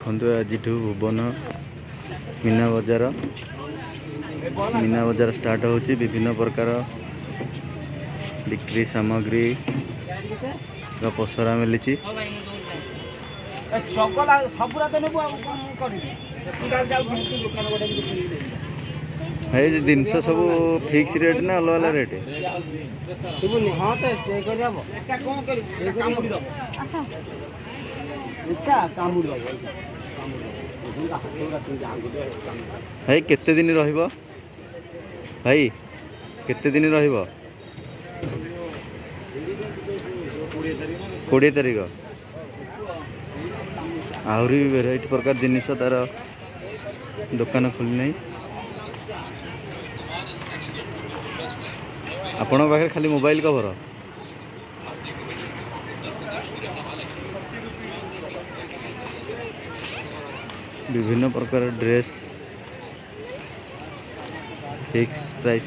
देखु आज भुवन मीना बजार स्टार्ट होची विभिन्न प्रकार बिक्री सामग्री पसरा मिली जिनस सब फिक्स रेट ना अलग अलग रेट भाई केते दिन रहिबो भाई केते दिन रहिबो 20 तारिख आहरी भी वेराइटी प्रकार जिनिस तार दुकान खोली नहीं आपण पाखे खाली मोबाइल कवर विभिन्न प्रकार ड्रेस फिक्स प्राइस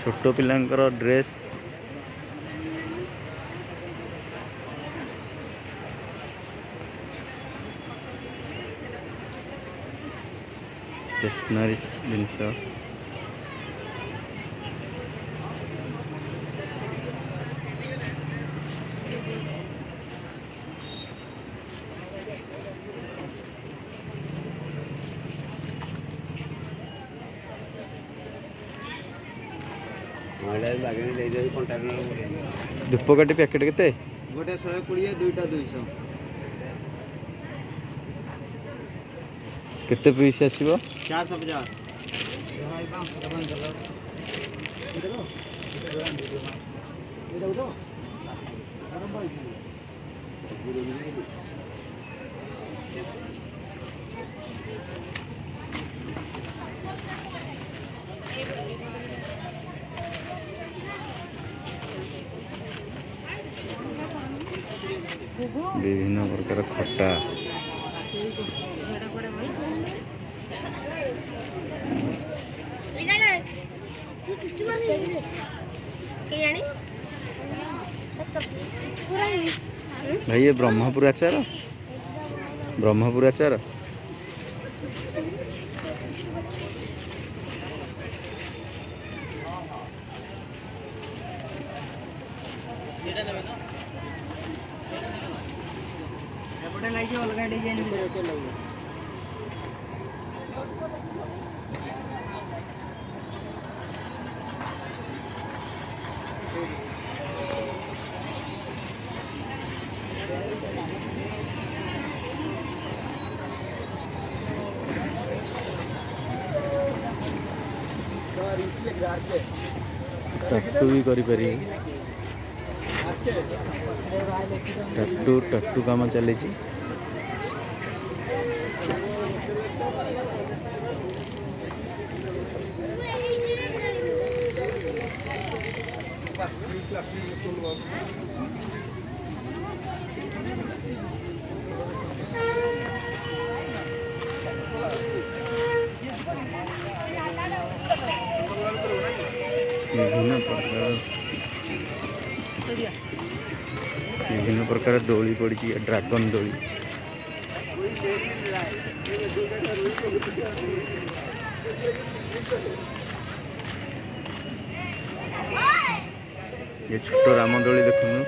छोट पिलांकर ड्रेस स्टेशनरी जिनस धूपकाठी पैकेट केते गोटे 120 दुईटा 200 केते पीस आसीबो 450 विभिन्न प्रकार खट्टा भाई ये ब्रह्मपुर अचार अलग डिजाइन टट्टू भी करी टट्टू काम चली विभिन्न प्रकार दोली पड़ी ड्रैगन दोली ये छोट रामदोली देखुनु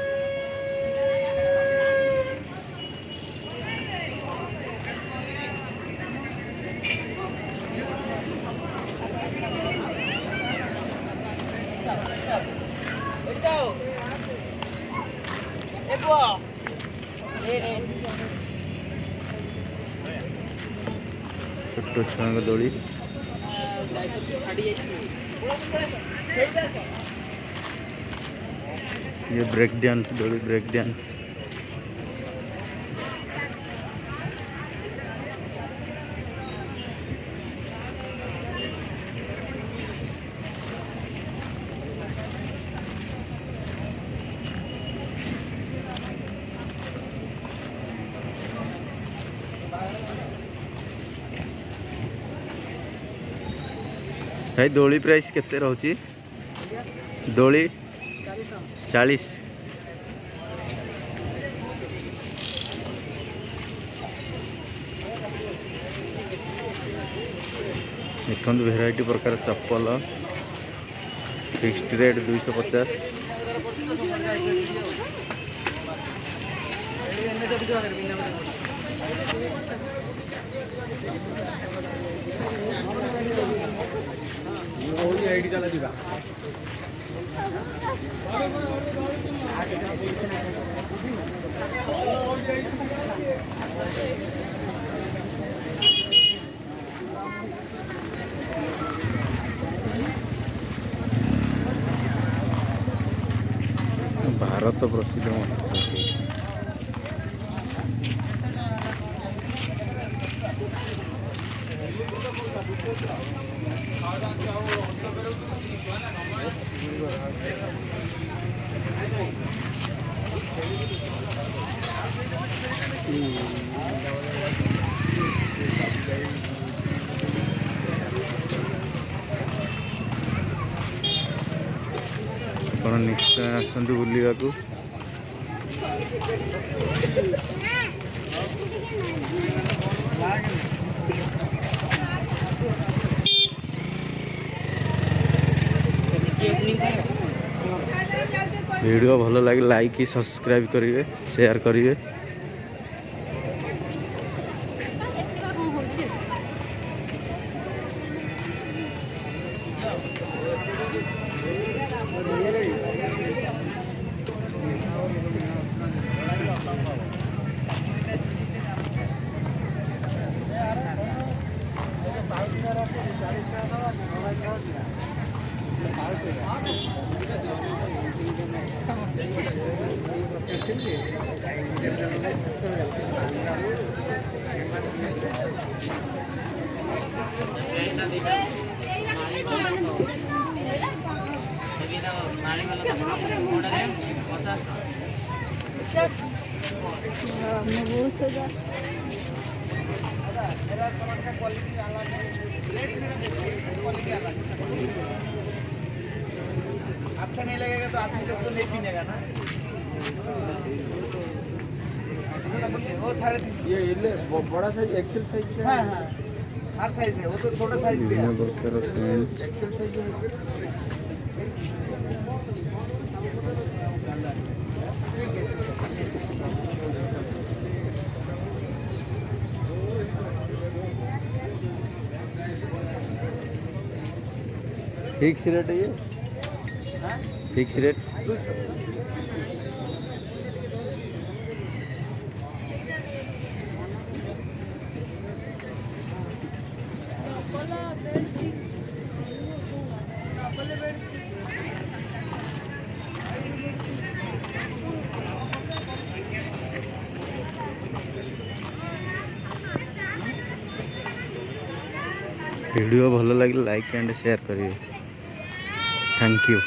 छोट छुआ दोली ये ब्रेक डांस दोली ब्रेक डांस भाई दोली प्राइस केते रहउची दोली 40। देखो भेराइटी प्रकार चप्पल फिक्स्ड रेट 250। भारत प्रसिद्ध ଆପଣ ନିଶ୍ଚୟ ଆସନ୍ତୁ ବୁଲିବାକୁ। वीडियो भल लगे लाइक सब्सक्राइब करेंगे, शेयर करेंगे। अच्छा नहीं लगेगा तो आदमी लोग तो नहीं पीनेगा ना। वो 3.5 ये बड़ा साइज एक्सेल साइज का हाँ हाँ हर साइज है, वो तो छोटा साइज दिया। एक्सेल साइज फिक्स रेट है ये, फिक्स रेट। वीडियो भल लगे लाइक एंड शेयर करिए। Thank you.